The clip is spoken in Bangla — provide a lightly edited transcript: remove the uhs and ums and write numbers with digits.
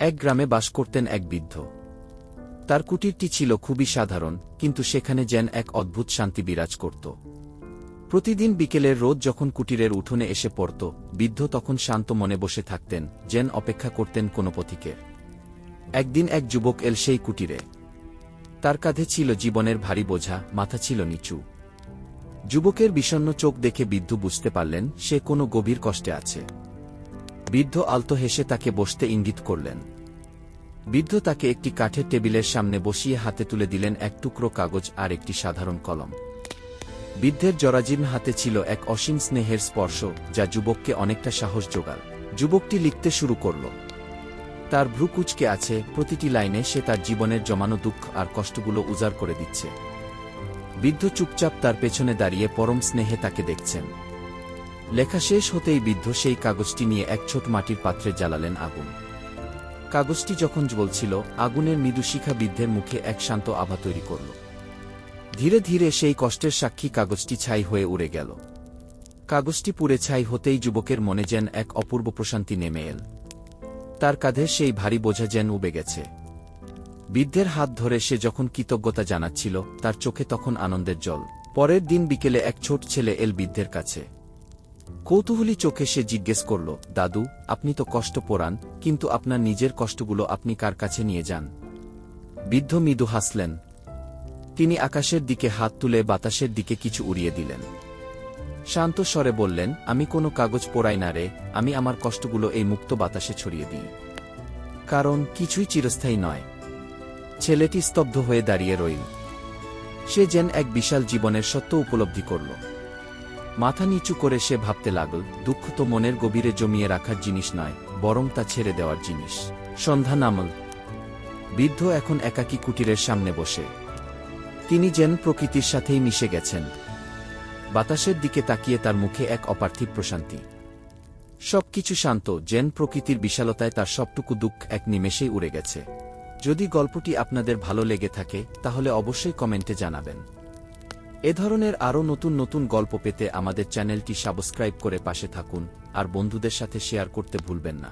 এক গ্রামে বাস করতেন এক বৃদ্ধ। তার কুটিরটি ছিল খুবই সাধারণ, কিন্তু সেখানে যেন এক অদ্ভুত শান্তি বিরাজ করত। প্রতিদিন বিকেলের রোদ যখন কুটিরের উঠোনে এসে পড়ত, বৃদ্ধ তখন শান্ত মনে বসে থাকতেন, যেন অপেক্ষা করতেন কোনো পথিকের। একদিন এক যুবক এল সেই কুটিরে। তার কাঁধে ছিল জীবনের ভারী বোঝা, মাথা ছিল নিচু। যুবকের বিষণ্ণ চোখ দেখে বৃদ্ধ বুঝতে পারলেন সে কোনো গভীর কষ্টে আছে। বৃদ্ধ আলতো হেসে তাকে বসতে ইঙ্গিত করলেন। বৃদ্ধ তাকে একটি কাঠের টেবিলের সামনে বসিয়ে হাতে তুলে দিলেন এক টুকরো কাগজ আর একটি সাধারণ কলম। বৃদ্ধের জরাজীর্ণ হাতে ছিল এক অসীম স্নেহের স্পর্শ, যা যুবককে অনেকটা সাহস জোগাল। যুবকটি লিখতে শুরু করল। তার ভ্রু কুঁচকে আছে, প্রতিটি লাইনে সে তার জীবনের জমানো দুঃখ আর কষ্টগুলো উজাড় করে দিচ্ছে। বৃদ্ধ চুপচাপ তার পেছনে দাঁড়িয়ে পরম স্নেহে তাকে দেখছেন। লেখা শেষ হতেই বৃদ্ধ সেই কাগজটি নিয়ে এক ছোট মাটির পাত্রে জ্বালালেন আগুন। কাগজটি যখন জ্বলছিল, আগুনের মৃদু শিখা বৃদ্ধের মুখে এক শান্ত আভা তৈরি করল। ধীরে ধীরে সেই কষ্টের সাক্ষী কাগজটি ছাই হয়ে উড়ে গেল। কাগজটি পুড়ে ছাই হতেই যুবকের মনে যেন এক অপূর্ব প্রশান্তি নেমে এল। তার কাঁধে সেই ভারী বোঝা যেন উবে গেছে। বৃদ্ধের হাত ধরে সে যখন কৃতজ্ঞতা জানাচ্ছিল, তার চোখে তখন আনন্দের জল। পরের দিন বিকেলে এক ছোট ছেলে এল বৃদ্ধের কাছে। কৌতূহলী চোখে সে জিজ্ঞেস করল, দাদু, আপনি তো কষ্ট পোড়ান, কিন্তু আপনার নিজের কষ্টগুলো আপনি কার কাছে নিয়ে যান? বৃদ্ধ মৃদু হাসলেন। তিনি আকাশের দিকে হাত তুলে বাতাসের দিকে কিছু উড়িয়ে দিলেন। শান্ত স্বরে বললেন, আমি কোনো কাগজ পোড়াই না রে, আমি আমার কষ্টগুলো এই মুক্ত বাতাসে ছড়িয়ে দিই। কারণ কিছুই চিরস্থায়ী নয়। ছেলেটি স্তব্ধ হয়ে দাঁড়িয়ে রইল। সে যেন এক বিশাল জীবনের সত্য উপলব্ধি করল। মাথা নিচু করে সে ভাবতে লাগল, দুঃখ তো মনের গভীরে জমিয়ে রাখার জিনিস নয়, বরং তা ছেড়ে দেওয়ার জিনিস। সন্ধ্যা নামল। বৃদ্ধ এখন একাকী কুটিরের সামনে বসে। তিনি যেন প্রকৃতির সাথেই মিশে গেছেন। বাতাসের দিকে তাকিয়ে তার মুখে এক অপার্থিব প্রশান্তি। সবকিছু শান্ত, যেন প্রকৃতির বিশালতায় তার সবটুকু দুঃখ এক নিমেষেই উড়ে গেছে। যদি গল্পটি আপনাদের ভালো লেগে থাকে, তাহলে অবশ্যই কমেন্টে জানাবেন। এ ধরনের আরও নতুন নতুন গল্প পেতে আমাদের চ্যানেলটি সাবস্ক্রাইব করে পাশে থাকুন, আর বন্ধুদের সাথে শেয়ার করতে ভুলবেন না।